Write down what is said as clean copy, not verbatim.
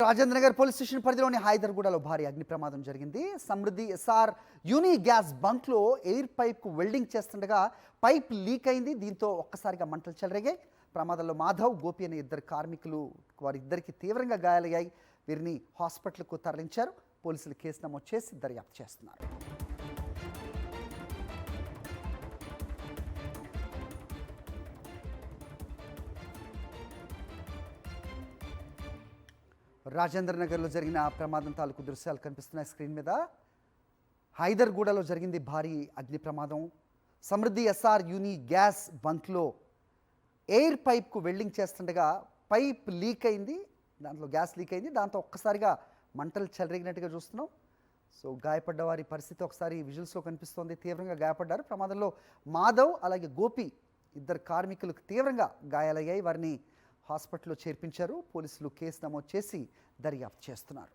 Rajendra Nagar police station పరిధిలోని హైదర్గూడలో భారీ అగ్ని ప్రమాదం జరిగింది. సమృద్ధి ఎస్ఆర్ యూని గ్యాస్ బంక్లో ఎయిర్ పైప్కు వెల్డింగ్ చేస్తుండగా పైప్ లీక్ అయింది. దీంతో ఒక్కసారిగా మంటలు చెలరేగాయి. ప్రమాదంలో మాధవ్, గోపి అనే ఇద్దరు కార్మికులు, వారిద్దరికి తీవ్రంగా గాయాలయ్యాయి. వీరిని హాస్పిటల్కు తరలించారు. పోలీసులు కేసు నమోదు చేసి దర్యాప్తు చేస్తున్నారు. రాజేంద్ర నగర్లో జరిగిన ప్రమాదం తాలూకు దృశ్యాలు కనిపిస్తున్నాయి స్క్రీన్ మీద. హైదర్గూడలో జరిగింది భారీ అగ్ని ప్రమాదం. సమృద్ధి ఎస్ఆర్ యూని గ్యాస్ బంక్లో ఎయిర్ పైప్కు వెల్డింగ్ చేస్తుండగా పైప్ లీక్ అయింది. దాంట్లో గ్యాస్ లీక్ అయింది. దాంతో ఒక్కసారిగా మంటలు చెలరేగినట్టుగా చూస్తున్నాం. సో గాయపడ్డ వారి పరిస్థితి ఒకసారి విజువల్స్లో కనిపిస్తోంది. తీవ్రంగా గాయపడ్డారు. ప్రమాదంలో మాధవ్ అలాగే గోపి ఇద్దరు కార్మికులకు తీవ్రంగా గాయాలయ్యాయి. వారిని హాస్పిటల్లో చేర్పించారు. పోలీసులు కేసు నమోదు చేసి దర్యాప్తు చేస్తున్నారు.